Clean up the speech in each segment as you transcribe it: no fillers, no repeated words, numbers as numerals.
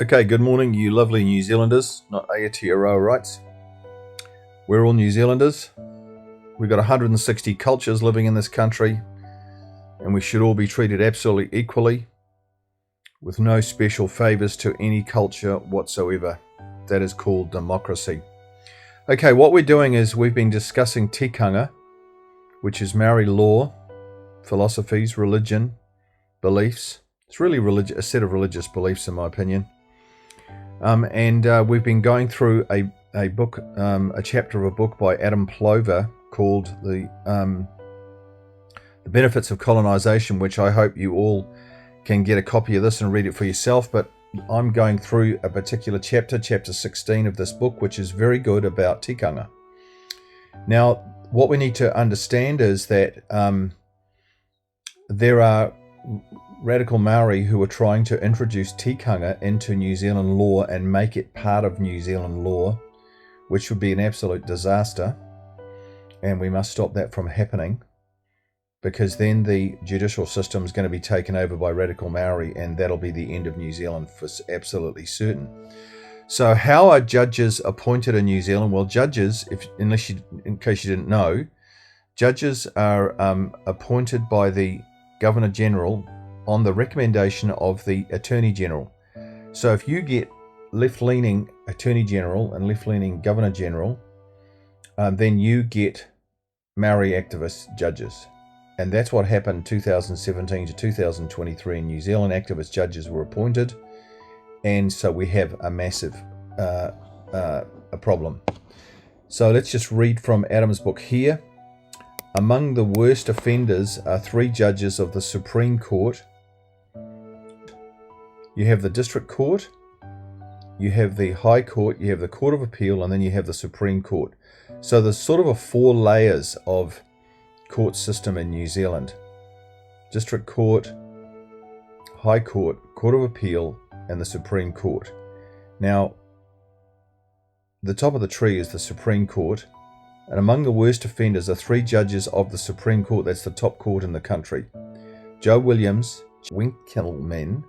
Okay, good morning, you lovely New Zealanders, not Aotearoa rights. We're all New Zealanders. We've got 160 cultures living in this country, and we should all be treated absolutely equally, with no special favours to any culture whatsoever. That is called democracy. Okay, what we're doing is we've been discussing Tikanga, which is Maori law, philosophies, religion, beliefs. It's really a set of religious beliefs, in my opinion. We've been going through a book, a chapter of a book by Adam Plover called The Benefits of Colonization, which I hope you all can get a copy of this and read it for yourself. But I'm going through a particular chapter, chapter 16 of this book, which is very good about Tikanga. Now, what we need to understand is that there are radical Maori who are trying to introduce Tikanga into New Zealand law and make it part of New Zealand law, which would be an absolute disaster, and we must stop that from happening, because then the judicial system is going to be taken over by radical Maori, and that'll be the end of New Zealand for absolutely certain. So how are judges appointed in New Zealand? Well, judges, in case you didn't know, judges are appointed by the Governor General on the recommendation of the Attorney General. So if you get left-leaning Attorney General and left-leaning Governor General, then you get Maori activist judges. And that's what happened 2017 to 2023 in New Zealand. Activist judges were appointed, and so we have a massive a problem. So let's just read from Adam's book here. Among the worst offenders are 3 judges of the Supreme Court. You have the District Court, you have the High Court, you have the Court of Appeal, and then you have the Supreme Court. So there's sort of 4 layers of court system in New Zealand. District Court, High Court, Court of Appeal, and the Supreme Court. Now, the top of the tree is the Supreme Court, and among the worst offenders are 3 judges of the Supreme Court. That's the top court in the country. Joe Williams, Winkleman,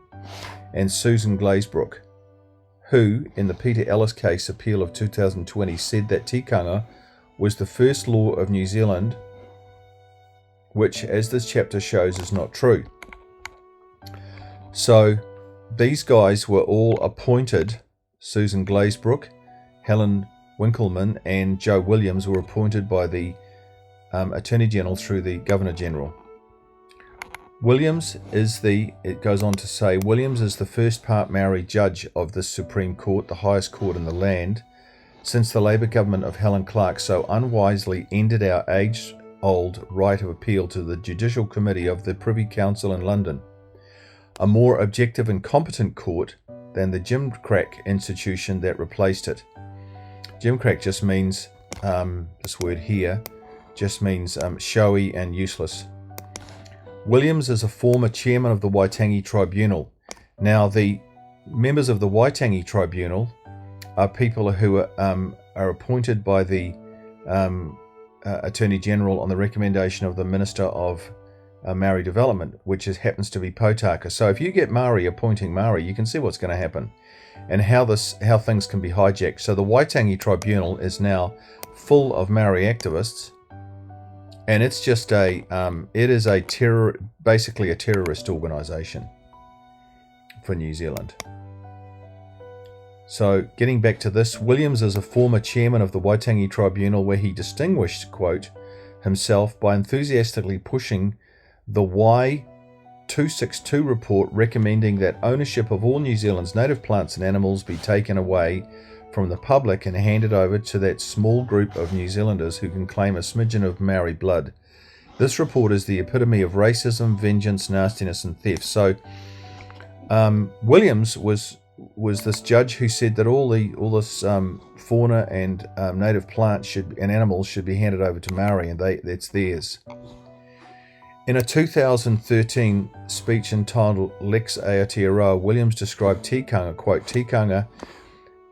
and Susan Glazebrook, who, in the Peter Ellis case appeal of 2020, said that Tikanga was the first law of New Zealand, which, as this chapter shows, is not true. So these guys were all appointed. Susan Glazebrook, Helen Winkleman, and Joe Williams were appointed by the Attorney General through the Governor General. Williams is it goes on to say, Williams is the first part Maori judge of the Supreme Court, the highest court in the land, since the Labour government of Helen Clark so unwisely ended our age-old right of appeal to the Judicial Committee of the Privy Council in London, a more objective and competent court than the Gimcrack institution that replaced it. Gimcrack just means, this word here, just means showy and useless. Williams is a former chairman of the Waitangi Tribunal. Now, the members of the Waitangi Tribunal are people who are appointed by the Attorney General on the recommendation of the Minister of Maori Development, which happens to be Potaka. So if you get Maori appointing Maori, you can see what's going to happen and how things can be hijacked. So the Waitangi Tribunal is now full of Maori activists, and it's just basically a terrorist organisation for New Zealand. So getting back to this, Williams is a former chairman of the Waitangi Tribunal, where he distinguished, quote, himself by enthusiastically pushing the Y262 report recommending that ownership of all New Zealand's native plants and animals be taken away from the public and handed over to that small group of New Zealanders who can claim a smidgen of Maori blood. This report is the epitome of racism, vengeance, nastiness, and theft. So Williams was this judge who said that all this fauna and native plants and animals should be handed over to Maori, and that's theirs. In a 2013 speech entitled Lex Aotearoa, Williams described Tikanga, quote, Tikanga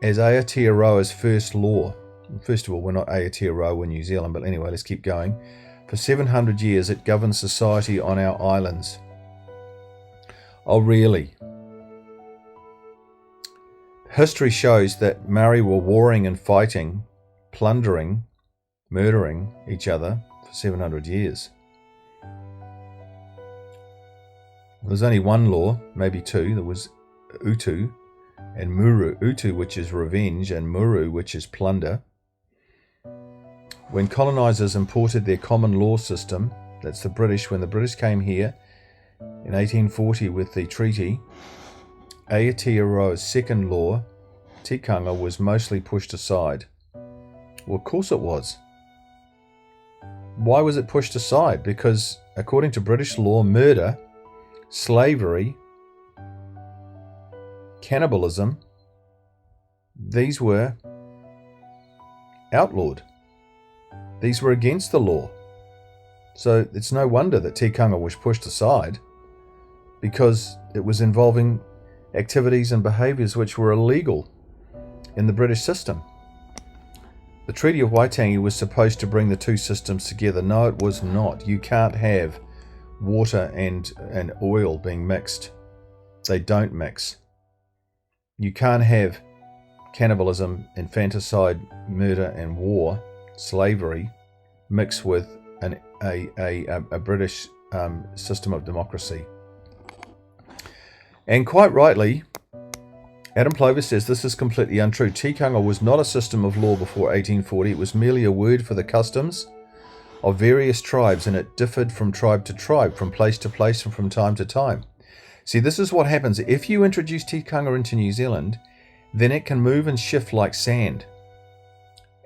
as Aotearoa's first law. First of all, we're not Aotearoa in New Zealand, but anyway, let's keep going. For 700 years, it governs society on our islands. Oh, really? History shows that Maori were warring and fighting, plundering, murdering each other for 700 years. There's only one law, maybe two. There was utu and muru. Utu, which is revenge, and muru, which is plunder. When colonizers imported their common law system, that's the British, when the British came here in 1840 with the treaty, Aotearoa's second law, Tikanga, was mostly pushed aside. Well, of course it was. Why was it pushed aside? Because according to British law, murder, slavery, cannibalism, these were outlawed. These were against the law. So it's no wonder that Tikanga was pushed aside, because it was involving activities and behaviours which were illegal in the British system. The Treaty of Waitangi was supposed to bring the two systems together. No, it was not. You can't have water and oil being mixed. They don't mix. You can't have cannibalism, infanticide, murder and war, slavery, mixed with a British system of democracy. And quite rightly, Adam Plover says this is completely untrue. Tikanga was not a system of law before 1840. It was merely a word for the customs of various tribes, and it differed from tribe to tribe, from place to place, and from time to time. See, this is what happens. If you introduce Tikanga into New Zealand, then it can move and shift like sand.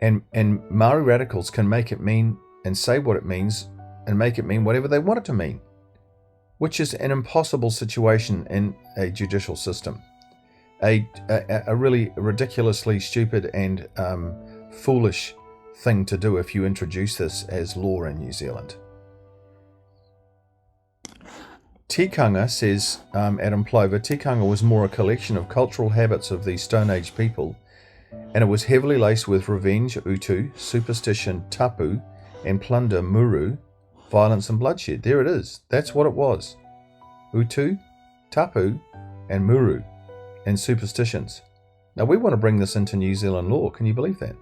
And Maori radicals can make it mean and say what it means and make it mean whatever they want it to mean, which is an impossible situation in a judicial system. A really ridiculously stupid and foolish thing to do if you introduce this as law in New Zealand. Tikanga, says Adam Plover, Tikanga was more a collection of cultural habits of these Stone Age people, and it was heavily laced with revenge, utu, superstition, tapu, and plunder, muru, violence and bloodshed. There it is. That's what it was. Utu, tapu, and muru, and superstitions. Now we want to bring this into New Zealand law. Can you believe that?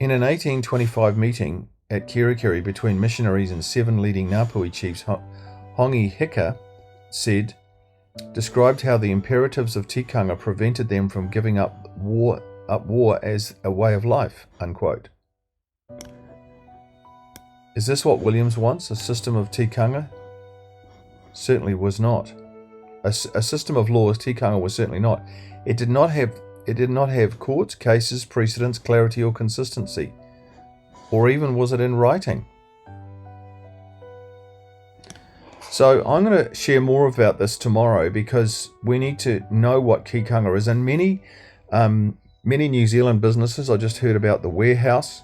In an 1825 meeting at Kirikiri between missionaries and 7 leading Ngāpuhi chiefs, Hongi Hika described how the imperatives of Tikanga prevented them from giving up war as a way of life, unquote. Is this what Williams wants? A system of Tikanga? Certainly was not. A system of laws, Tikanga was certainly not. It did not have courts, cases, precedents, clarity or consistency. Or even was it in writing? So I'm going to share more about this tomorrow, because we need to know what Tikanga is. And many New Zealand businesses, I just heard about the Warehouse.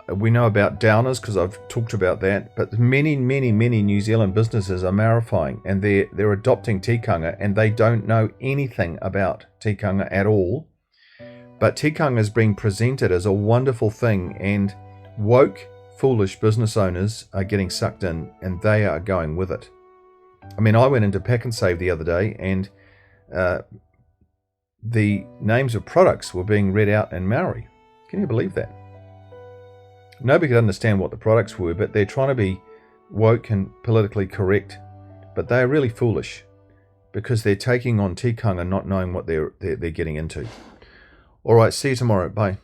We know about Downers because I've talked about that, but many New Zealand businesses are Maorifying, and they're adopting Tikanga, and they don't know anything about Tikanga at all. But Tikanga is being presented as a wonderful thing, and woke, foolish business owners are getting sucked in, and they are going with it. I mean, I went into Pack and Save the other day, and the names of products were being read out in Maori. Can you believe that? Nobody could understand what the products were, but they're trying to be woke and politically correct. But they're really foolish, because they're taking on Tikanga not knowing what they're getting into. All right, see you tomorrow. Bye.